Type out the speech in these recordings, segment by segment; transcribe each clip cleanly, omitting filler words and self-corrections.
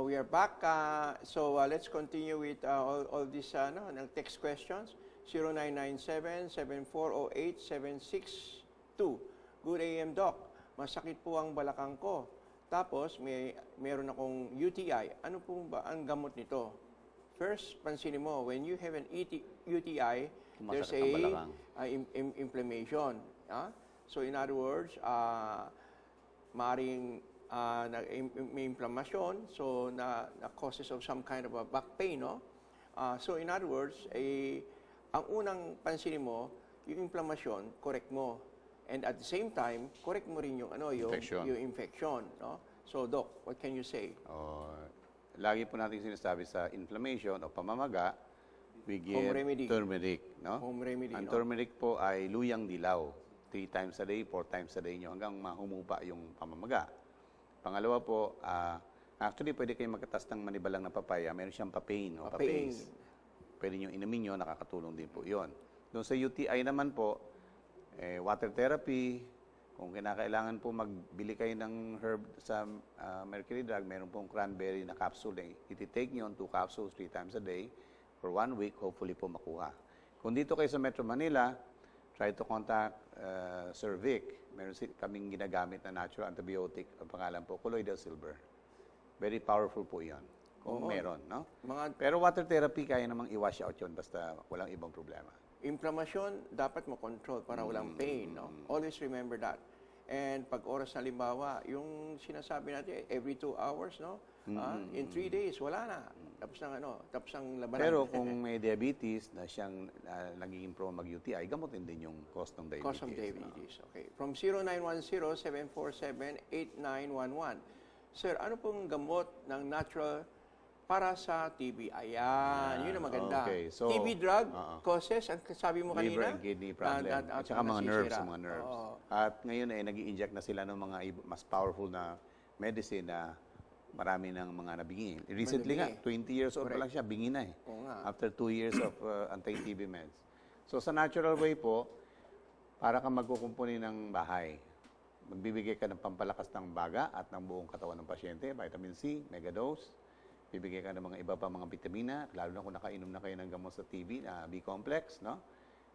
We are back. Let's continue with all these text questions. 0997-7408-762. Good AM, Doc. Masakit po ang balakang ko. Tapos, meron akong UTI. Ano po ba ang gamot nito? First, pansinin mo, when you have an UTI, there's inflammation. So, in other words, maaaring may inflammation, so na causes of some kind of a back pain, no? So in other words, ang unang pansinin mo, yung inflammation, correct mo. And at the same time, correct mo rin yung infection, no? So Doc, what can you say? Lagi po natin sinasabi sa inflammation o pamamaga, we give turmeric, no? Home remedy, ang turmeric po ay luyang dilaw. 3 times a day, 4 times a day nyo hanggang mahumupa yung pamamaga. Pangalawa po, actually pwede kayong magkatas ng manibalang na papaya. Meron siyang papain o papace. Pwede nyo inumin nyo, nakakatulong din po yun. Doon sa UTI naman po, water therapy. Kung kinakailangan po magbili kayo ng herb sa Mercury Drug, meron pong cranberry na capsule. Iti-take nyo 2 capsules 3 times a day for 1 week, hopefully po makuha. Kung dito kayo sa Metro Manila, try to contact Sir Vic. Meron kaming ginagamit na natural antibiotic. Ang pangalan po, colloidal silver. Very powerful po yan. Kung meron, no? Pero water therapy, kaya namang i-wash out yun basta walang ibang problema. Inflammation, dapat mo-control para walang pain, no? Always remember that. And pag oras na limbawa, yung sinasabi natin, every 2 hours, no? In 3 days, wala na. Tapos ng labanan. Pero kung may diabetes na siyang nagiging prone mag-UTI, gamutin din yung cause ng diabetes. Cause of diabetes, okay. From 0910-747-8911. Sir, ano pong gamot ng natural para sa TB? Ayan, yun ang maganda. Okay, so, TB drug causes, ang sabi mo kanina? Liver and kidney problem. At saka mga nerves. At ngayon nag-i-inject na sila ng mga mas powerful na medicine na marami ng mga nabingi. Recently nga, 20 years old pa lang siya, bingi na eh. After 2 years of anti-TB meds. So sa natural way po, para kang magkukumpuni ng bahay. Magbibigay ka ng pampalakas ng baga at ng buong katawan ng pasyente, vitamin C, megadose. Bibigay ka ng mga iba pa mga vitamina, lalo na kung nakainom na kayo ng gamot sa TB, B-complex, no?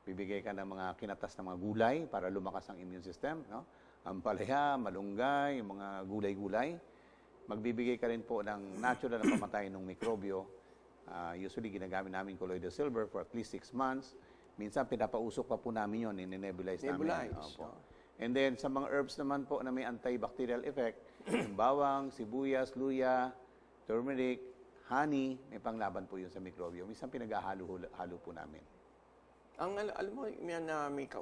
Bibigay ka ng mga kinatas na mga gulay para lumakas ang immune system, no? Ampalaya, malunggay, mga gulay-gulay. Magbibigay ka rin po ng natural na pamatay ng mikrobyo. Usually, ginagamit namin colloidal silver for at least 6 months. Minsan, pinapausok pa po namin yun, in-nebulize namin. And then, sa mga herbs naman po na may antibacterial effect, yung bawang, sibuyas, luya, turmeric, honey, may panglaban po yun sa mikrobyo. Minsan, pinag-ahalo po namin. Alam mo, may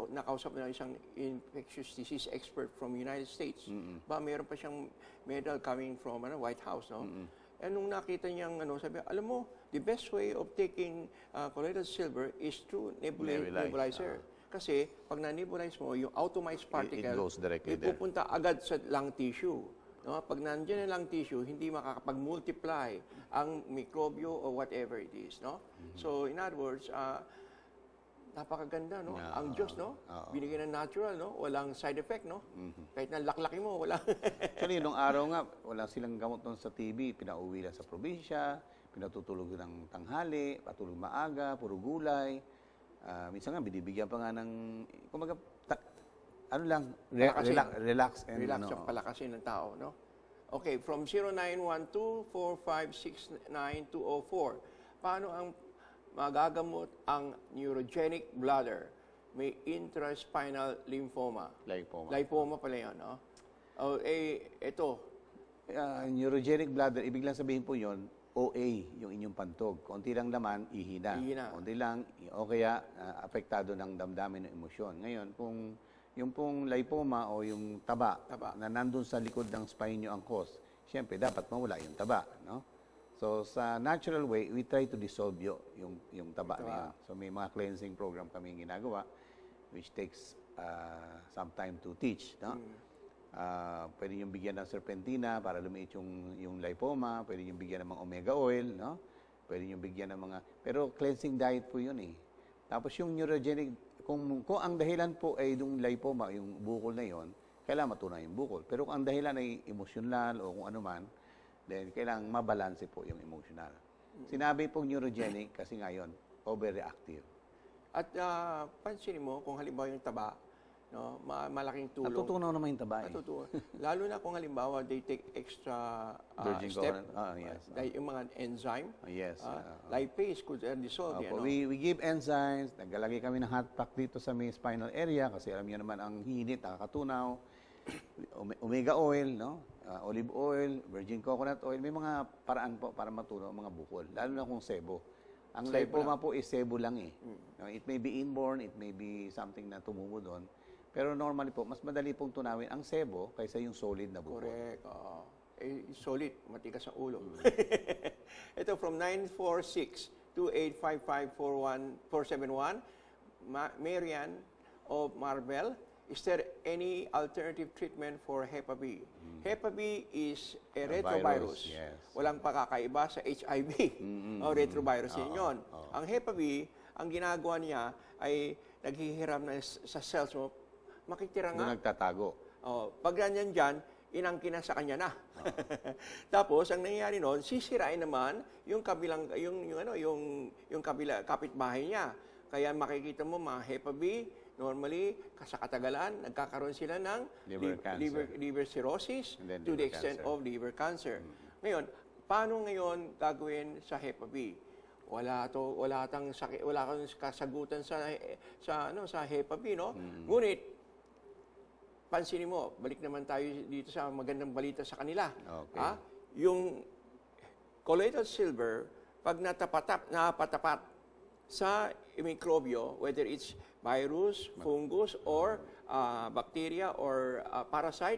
nakausap na isang infectious disease expert from United States. Meron pa siyang medal coming from White House, no? And nung nakita niyang sabi, alam mo, the best way of taking colloidal silver is through nebulizer. Kasi pag na-nebulize mo, yung atomized particle, pupunta agad sa lung tissue. No? Pag nandiyan ang lung tissue, hindi makakapag-multiply ang mikrobyo or whatever it is, no? So, in other words, napakaganda, no? Ang Diyos, no? Binigyan ng natural, no? Walang side effect, no? Kahit na laklaki mo, wala. Actually, nung araw nga, wala silang gamot doon sa TB. Pinauwi lang sa probinsya, pinatutulog ng tanghali, patulog maaga, puro gulay. Minsan nga, binibigyan pa nga ng, kumaga, relax. Relax ang palakasin ng tao, no? Okay, from 0912-4569204, paano ang magagamot ang neurogenic bladder? May intraspinal lymphoma. Lipoma pala yun, no? Ito. Neurogenic bladder, ibig lang sabihin po yun, OA, yung inyong pantog. Konti lang laman, ihina. Konti lang, o kaya apektado ng damdamin ng emosyon. Ngayon, kung yung pong lipoma o yung taba na nandun sa likod ng spine nyo ang cause, siyempre, dapat mawala yung taba, no? So, sa natural way, we try to dissolve yung taba na yun. So, may mga cleansing program kami ginagawa, which takes some time to teach, no? Pwede yung bigyan ng serpentina para lumiit yung lipoma, pwede yung bigyan ng mga omega oil, no? Pwede yung bigyan ng mga, pero cleansing diet po yun eh. Tapos yung neurogenic, kung ang dahilan po ay yung lipoma, yung bukol na yon, kailangan matunaw yung bukol. Pero kung ang dahilan ay emosyonal o kung ano man, then kailangang mabalanse po yung emotional. Sinabi pong neurogenic kasi ngayon, overreactive. At pansinin mo, kung halimbawa yung taba, no, malaking tulong. Natutunaw naman yung taba. Natutunaw. Lalo na kung halimbawa they take extra step, yes. yung mga enzyme, Yes. lipase could dissolve. Opo, we give enzymes, naglalagay kami ng hot pack dito sa may spinal area kasi alam niyo naman ang hinit, nakakatunaw. Omega oil, no? Olive oil, virgin coconut oil, may mga paraan po para matunaw ang mga bukol, lalo na kung sebo. Ang lipoma po is sebo lang eh. No, it may be inborn, it may be something na tumubo doon. Pero normally po, mas madali pong tunawin ang sebo kaysa yung solid na bukol. Correct. Solid, matigas ang ulo. Ito from 946-2855-471, Marian of Marvel. Is there any alternative treatment for Hepa B? Hepa B is a retrovirus. Yes. Walang pakakaiba sa HIV. Retrovirus yun. Ang Hepa B, ang ginagawa niya ay naghihiram na sa cells mo, makitira nga. Doon nagtatago. Pag ganyan dyan, inangkin na sa kanya na. Tapos ang nangyayari noon, sisirain naman yung kabilang yung kapitbahay niya. Kaya makikita mo mga Hepa B, normally sa katagalan nagkakaroon sila ng liver cirrhosis to the extent of liver cancer. Ngayon, paano ngayon gagawin sa Hepa B? Wala tang sakit, wala kang kasagutan sa Hepa B, no? Ngunit pansinin mo, balik naman tayo dito sa magandang balita sa kanila. Okay. Yung colloidal silver, pag napatapat sa mikrobyo, whether it's virus, fungus, or bacteria, or parasite,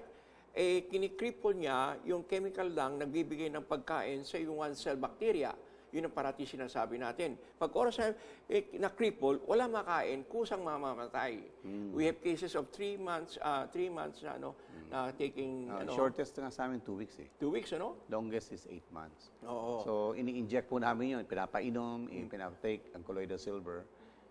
kinikripple niya yung chemical lang nagbibigay ng pagkain sa yung one-cell bacteria. Yun ang parati sinasabi natin. Pag oras na-cripple, wala makain, kusang mamamatay. We have cases of 3 months na taking... Shortest nga sa amin, 2 weeks eh. 2 weeks, ano? Longest is 8 months. Oo. So, ini-inject po namin yun. Pinapainom, pinapatake ang colloidal silver.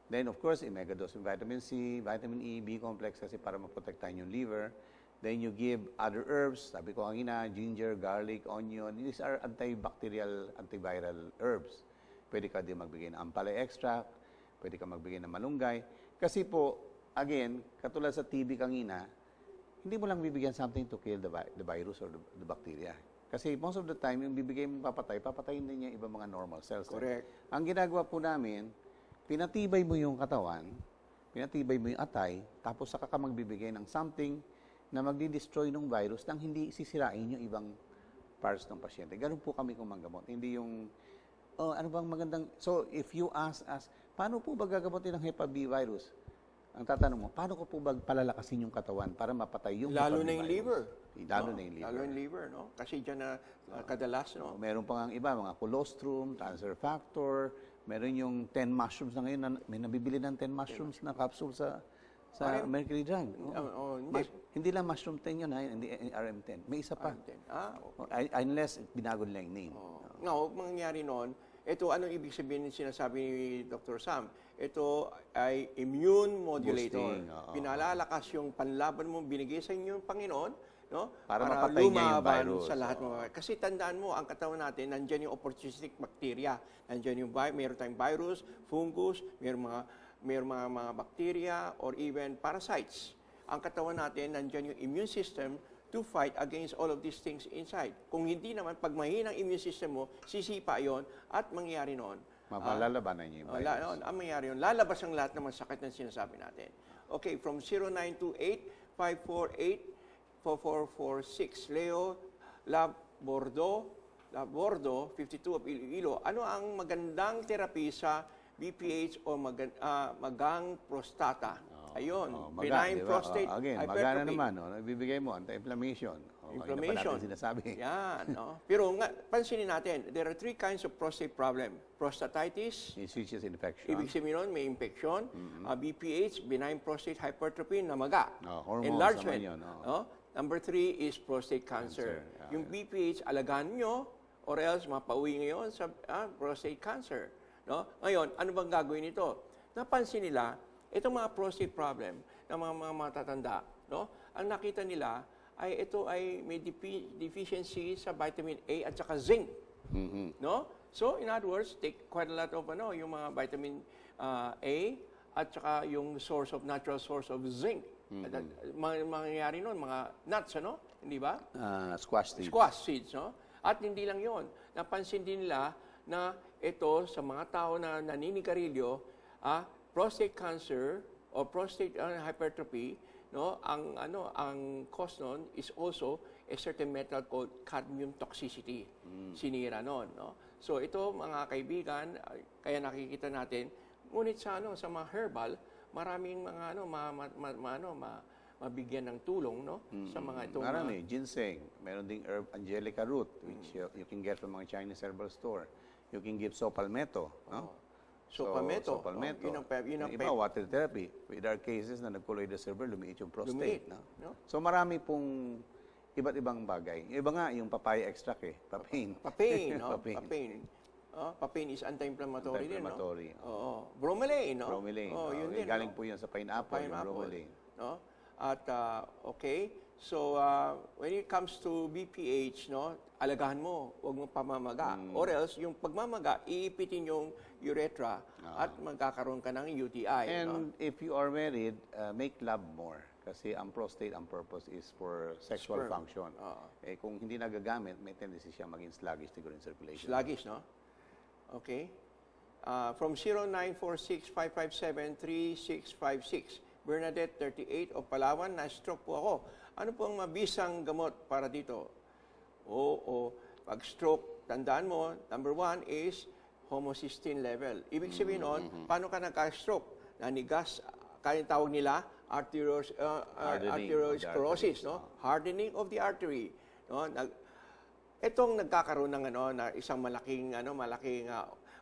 Then, of course, mega-dose yung vitamin C, vitamin E, B complex kasi para maprotektahan yung liver. Then, you give other herbs. Sabi ko kanina, ginger, garlic, onion. These are antibacterial, antiviral herbs. Pwede ka din magbigay ng ampalaya extract. Pwede ka magbigay ng malunggay. Kasi po, again, katulad sa TB kanina, hindi mo lang bibigyan something to kill the virus or the bacteria. Kasi most of the time, yung bibigay mong papatayin din niya ibang mga normal cells. Correct. Ang ginagawa po namin, pinatibay mo yung katawan, pinatibay mo yung atay, tapos saka ka magbibigay ng something na magdi-destroy ng virus nang hindi sisirain yung ibang parts ng pasyente. Ganun po kami kung manggamot. Hindi yung, ano bang magandang... So, if you ask us, paano po ba gagamotin ng Hepa B virus? Ang tatanong mo, paano ko po ba palalakasin yung katawan para mapatay yung Lalo na yung liver. Lalo na yung liver. Lalo yung liver, no? Kasi dyan na kadalas, no? Meron pa nga iba, mga colostrum, cancer factor, meron yung 10 mushrooms na ngayon, may nabibili ng 10 mushrooms na capsule sa Mercury Drug. Hindi lang mushroom 10 yun, hindi RM10. May isa pa. Unless binago nila yung name. Now, mangyayari noon, ito, anong ibig sabihin sinasabi ni Dr. Sam? Ito ay immune modulator. Pinalalakas yung panlaban mo, binigay sa inyo yung Panginoon, no? Para mapatay niya yung virus. Sa lahat ng kasi tandaan mo, ang katawan natin, nandiyan yung opportunistic bacteria. Nandiyan yung mayroon tayong virus, fungus, mayroon mga bacteria, or even parasites. Ang katawan natin, nandiyan yung immune system to fight against all of these things inside. Kung hindi naman, pag mahina ang immune system mo, sisipa yon at mangyayari noon. Malalabanan niya yung virus. Ang mangyayari yun, lalabas ang lahat ng masakit na sinasabi natin. Okay, from 0928-548-4446, Leo Labordo, 52 of Iloilo. Ano ang magandang therapy sa BPH o magang prostata? Ayun, benign prostate hypertrophy. Magana naman, ibibigay mo, anti-inflammation. Inflammation. Kanina pa natin sinasabi. Yan, no? Pero pansinin natin, there are 3 kinds of prostate problem. Prostatitis, which is infection. ibig sabihin nun, may infection. BPH, benign prostate hypertrophy, namaga. Hormones enlargement. naman yun. Number 3 is prostate cancer. Yung BPH, alagaan nyo, or else mapauwi ngayon sa prostate cancer. No? Ngayon, ano bang gagawin nito? Napansin nila, itong mga prostate problem ng mga matatanda, no? Ang nakita nila, ay ito ay may deficiency sa vitamin A at saka zinc. No? So, in other words, take quite a lot of yung mga vitamin A at saka yung natural source of zinc. Mangyayari nun, mga nuts, Hindi ba? Squash seeds. Squash seeds, At hindi lang yon. Napansin din nila na ito sa mga tao na naninigarilyo, prostate cancer or prostate hypertrophy, ang cause nun is also a certain metal called cadmium toxicity. Sinira nun, So ito mga kaibigan, kaya nakikita natin, ngunit sa mga herbal, maraming mga mabigyan ng tulong sa mga itong marami, ginseng, meron ding herb angelica root which you can get from mga Chinese herbal store. You can give sopalmeto, Sopalmeto. Yun ang iba, water therapy. With our cases na nag-colloidal silver, lumiit yung prostate. So marami pong iba't ibang bagay. Yung iba nga, yung papaya extract papain. Papain, papain. Papain is anti-inflammatory din, Oo. Bromelain, Bromelain. Yun din, galing po yun sa pineapple, yung bromelain. At, okay, so when it comes to BPH, alagahan mo, huwag mo pamamaga. Or else, yung pagmamaga, iipitin yung urethra at magkakaroon ka ng UTI. And if you are married, make love more. Kasi ang prostate, ang purpose is for sexual function. Kung hindi nagagamit, may tendency siya maging sluggish siguro in circulation. Sluggish, Okay. From 0946-557-3656, Bernadette, 38, of Palawan, na-stroke po ako. Ano po ang mabisang gamot para dito? Pag stroke, tandaan mo, number 1 is homocysteine level. Ibig sabihin nun, paano ka nagka-stroke? Nanigas, kaya tawag nila, arteriosclerosis, hardening of the artery. Itong nagkakaroon ng na isang malaking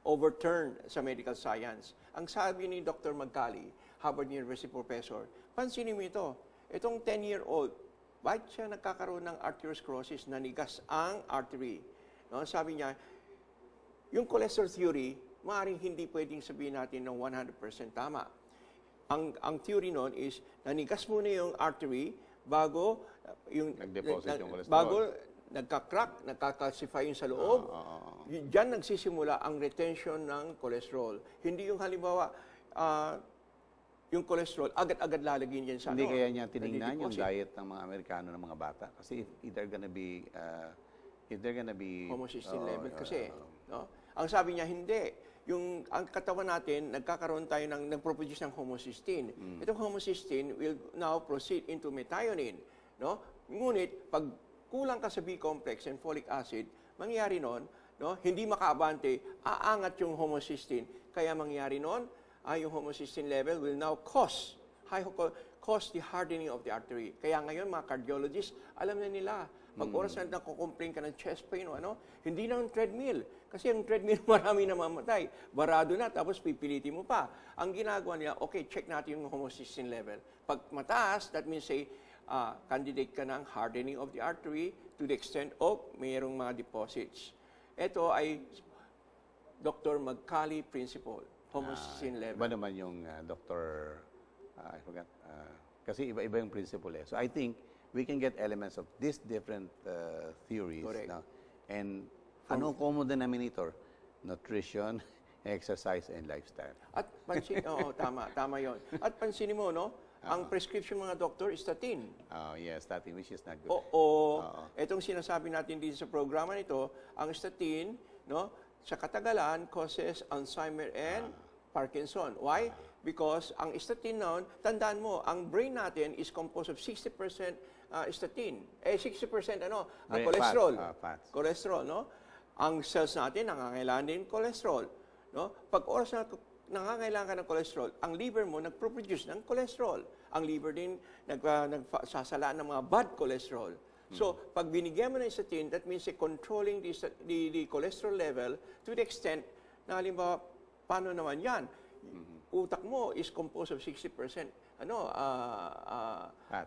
overturn sa medical science. Ang sabi ni Dr. Magcali, Harvard University professor, pansinin mo ito. Itong 10-year-old, bakit siya nagkakaroon ng arteriosclerosis, nanigas ang artery? Sabi niya, yung cholesterol theory, maaaring hindi pwedeng sabihin natin ng 100% tama. Ang theory nun is, nanigas muna yung artery bago nag-deposit yung cholesterol. Bago nagka-crack, nagka-calcify yung sa loob. Diyan nagsisimula ang retention ng cholesterol. Hindi yung halimbawa, yung cholesterol, agad-agad lalagyan dyan sa Hindi kaya niya tinignan yung diet ng mga Amerikano ng mga bata. Kasi if they're gonna be homocysteine level kasi. Ang sabi niya, hindi. Ang katawan natin, nagkakaroon tayo nag-produce ng homocysteine. Itong homocysteine will now proceed into methionine. Ngunit, pag kulang ka sa B-complex and folic acid, mangyayari nun, hindi makaabante, aangat yung homocysteine. Kaya mangyayari nun, yung homocysteine level will now cause the hardening of the artery. Kaya ngayon, mga cardiologists, alam na nila, pag oras na nakukomplain ka ng chest pain hindi na yung treadmill. Kasi yung treadmill marami namamatay. Barado na, tapos pipilitin mo pa. Ang ginagawa nila, okay, check natin yung homocysteine level. Pag mataas, that means candidate ka ng hardening of the artery to the extent of mayroong mga deposits. Ito ay Dr. Magcali principle, homocysteine level. Iba naman yung Dr. I forgot. Kasi iba-iba yung principle So I think we can get elements of these different theories. And anong common denominator? Nutrition, exercise, and lifestyle. At tama yon. At pansinin mo, ang prescription mga doktor is statin. Yes, statin, which is not good. Itong sinasabi natin dito sa programa nito, ang statin, sa katagalan, causes Alzheimer and Parkinson. Why? Because ang statin noon, tandaan mo, ang brain natin is composed of 60% statin. 60% cholesterol. Fats. Cholesterol, Ang cells natin, nangangailangan din cholesterol. Pag oras na nangangailangan ka ng cholesterol, ang liver mo nagproduce ng cholesterol. Ang liver din nagsasalaan ng mga bad cholesterol. So, pag binigyan mo ng statin, that means controlling the cholesterol level to the extent na halimbawa, paano naman yan? Utak mo is composed of 60%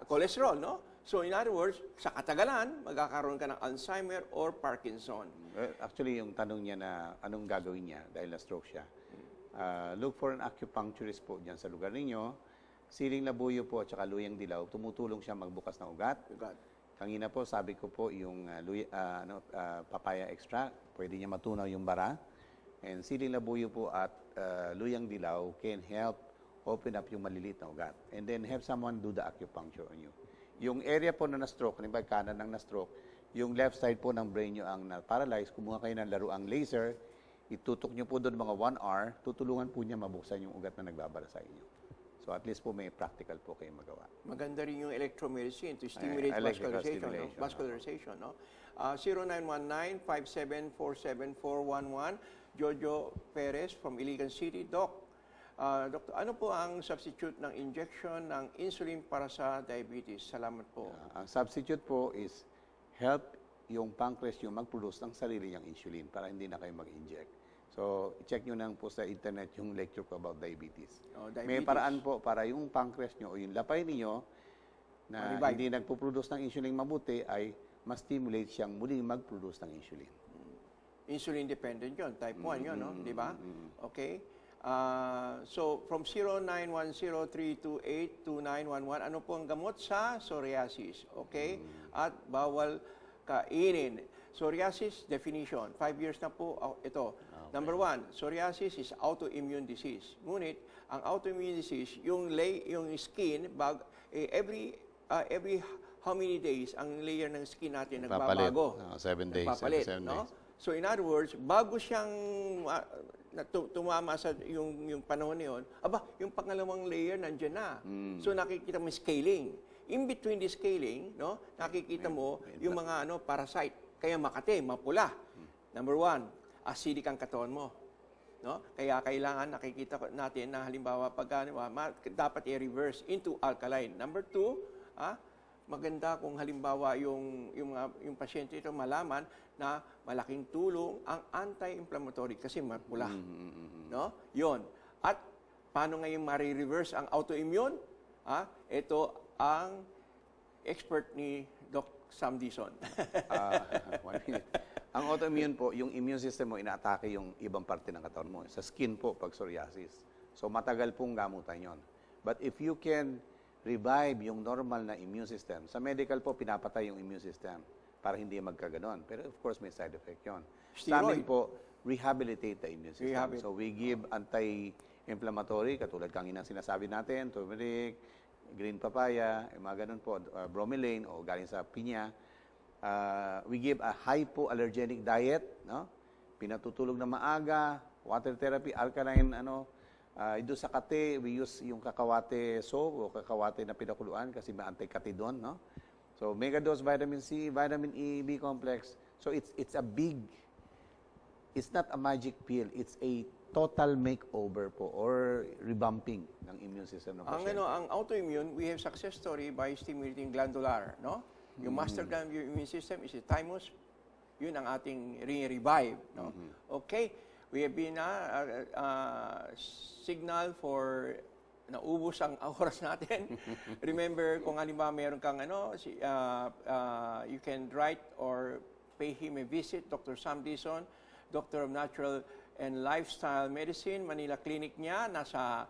cholesterol, So, in other words, sa katagalan, magkakaroon ka ng Alzheimer or Parkinson. Actually, yung tanong niya na anong gagawin niya dahil na-stroke siya, look for an acupuncturist po dyan sa lugar ninyo. Siling labuyo po at saka luyang dilaw, tumutulong siya magbukas ng ugat. Kanina po, sabi ko po, yung papaya extract, pwede niya matunaw yung bara. And siling labuyo po at luyang dilaw can help open up yung maliliit na ugat. And then have someone do the acupuncture on you. Yung area po na na-stroke, halimbawa kanan ng na-stroke, yung left side po ng brain nyo ang na-paralyze, kumuha kayo ng laruang laser, itutok nyo po doon mga 1 hour, tutulungan po niya mabuksan yung ugat na nagbabara sa inyo. So at least po may practical po kayo magawa. Maganda rin yung electromedicine to stimulate vascularization. No? 0919-5747-411, Jojo Perez from Iligan City. Doc, Doctor, ano po ang substitute ng injection ng insulin para sa diabetes? Salamat po. Ang substitute po is help yung pancreas yung mag-produce ng sarili niyang insulin para hindi na kayo mag-inject. So, check nyo lang po sa internet yung lecture ko about diabetes. Diabetes. May paraan po para yung pancreas nyo o yung lapay niyo na hindi nagpo-produce ng insulin mabuti ay mas stimulate siyang muling mag-produce ng insulin. Insulin dependent yun. Type 1 yun, no? Di ba? Okay. So, from 0910-328-2911, ano po ang gamot sa psoriasis? Okay? At bawal kainin. Psoriasis, definition. 5 years na po ito. Okay. Number 1, psoriasis is autoimmune disease. Ngunit, ang autoimmune disease, yung skin, every how many days, ang layer ng skin natin nagbabago. 7 days. Nagpapalit, no? So, in other words, bago siyang tumama sa yung panahon niyon, yung pangalawang layer nandiyan na. So, nakikita mo scaling. In between the scaling, no, nakikita mo yung mga parasite. Kaya makate, mapula. Number 1, acidic ang katawan mo. No? Kaya kailangan nakikita natin na halimbawa pag dapat i-reverse into alkaline. Number 2, maganda kung halimbawa yung pasyente ito malaman na malaking tulong ang anti-inflammatory kasi mapula. No? 'Yon. At paano ngayon ma-reverse ang autoimmune? Ito ang expert ni Doc Sam Dizon. 1 minute. Ang autoimmune po, yung immune system mo, inaatake yung ibang parte ng katawan mo. Sa skin po, pag psoriasis. So, matagal pong gamutan yon. But if you can revive yung normal na immune system, sa medical po, pinapatay yung immune system para hindi magkaganon. Pero of course, may side effect yon. Sa amin po, rehabilitate the immune system. So, we give anti-inflammatory, katulad kanina sinasabi natin, turmeric, green papaya, mga ganun po, bromelain o galing sa pinya. We give a hypoallergenic diet, no? Pinatutulog na maaga, water therapy, alkaline, doon sa kate, we use yung kakawate soap o kakawate na pinakuluan kasi may anti-katidon, no? So, mega dose vitamin C, vitamin E, B complex. So, it's not a magic pill, it's a total makeover po or revamping ng immune system ng pasyente. Ang autoimmune, we have success story by stimulating glandular, no? Yung master gland of your immune system is the thymus. Yun ang ating re-revive, no? Okay, we have been signal for naubos ang oras natin. Remember, kung halimbawa meron kang you can write or pay him a visit, Dr. Sam Dizon, Doctor of Natural and Lifestyle Medicine, Manila Clinic niya, nasa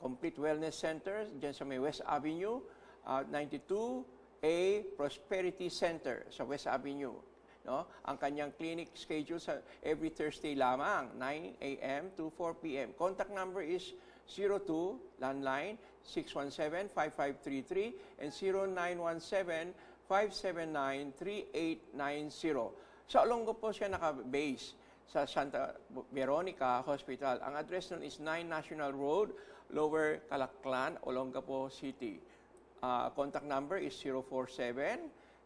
Complete Wellness Center, dyan sa may West Avenue, 92A Prosperity Center sa West Avenue. No? Ang kanyang clinic schedule sa every Thursday lamang, 9 a.m. to 4 p.m. Contact number is 02 landline 617-5533 and 0917-579-3890. Sa Olongapo po siya naka-base sa Santa Veronica Hospital. Ang address nun is 9 National Road, Lower Calaclan, Olongapo City. Contact number is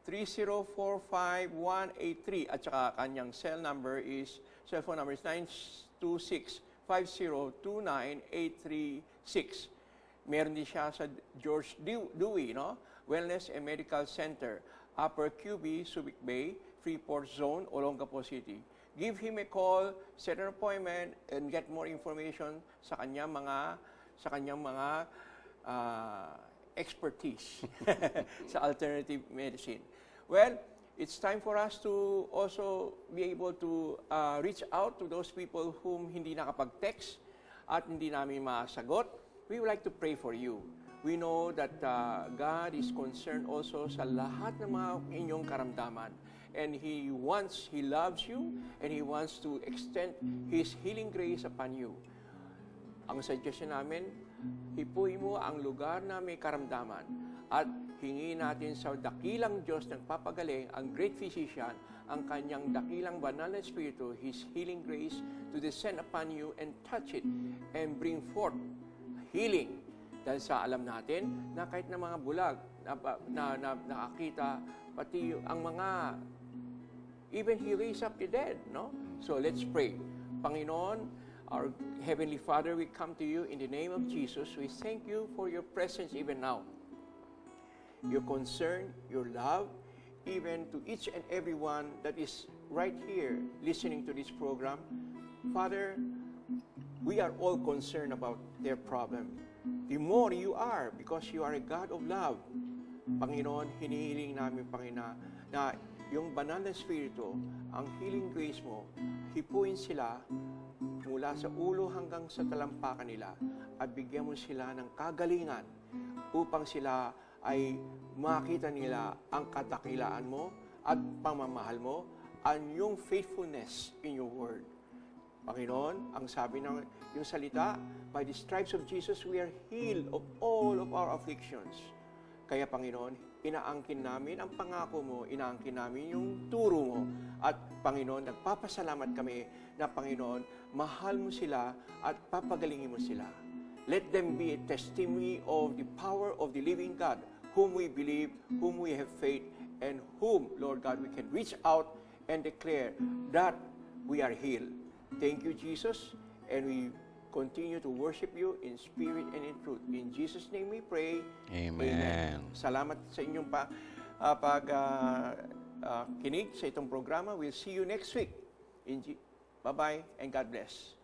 047-3045-183 at saka kanyang cellphone number is 926-5029-836. Meron din siya sa George Dewey, no? Wellness and Medical Center, Upper QB, Subic Bay, Freeport Zone, Olongapo City. Give him a call, set an appointment, and get more information sa kanyang mga expertise sa alternative medicine. Well, it's time for us to also be able to reach out to those people whom hindi nakapag-text at hindi namin masagot. We would like to pray for you. we know that God is concerned also sa lahat ng mga inyong karamdaman. And He loves you, and He wants to extend His healing grace upon you. Ang suggestion namin, hipuin mo ang lugar na may karamdaman at hingi natin sa dakilang Diyos ng papagaling, ang great physician, ang kanyang dakilang banal na Espiritu, His healing grace to descend upon you and touch it and bring forth healing. Dahil sa alam natin na kahit na mga bulag na nakakita, pati ang mga, even He raised up the dead, no? So let's pray. Panginoon, our Heavenly Father, we come to you in the name of Jesus. We thank you for your presence even now. Your concern, your love, even to each and everyone that is right here listening to this program. Father, we are all concerned about their problem. The more you are, because you are a God of love. Panginoon, hinihiling namin, Panginoon, na yung banal na Espiritu, ang healing grace mo, hipuin sila mula sa ulo hanggang sa talampakan nila at bigyan mo sila ng kagalingan upang sila ay makita nila ang kadakilaan mo at pamamahal mo and yung faithfulness in your word. Panginoon, ang sabi ng yung salita, by the stripes of Jesus, we are healed of all of our afflictions. Kaya Panginoon, inaangkin namin ang pangako mo, inaangkin namin yung turo mo. At Panginoon, nagpapasalamat kami na Panginoon, mahal mo sila at papagalingin mo sila. Let them be a testimony of the power of the living God, whom we believe, whom we have faith, and whom, Lord God, we can reach out and declare that we are healed. Thank you, Jesus, and we continue to worship you in spirit and in truth. In Jesus' name we pray. Amen. Salamat sa inyong kinig sa itong programa. We'll see you next week. Bye-bye and God bless.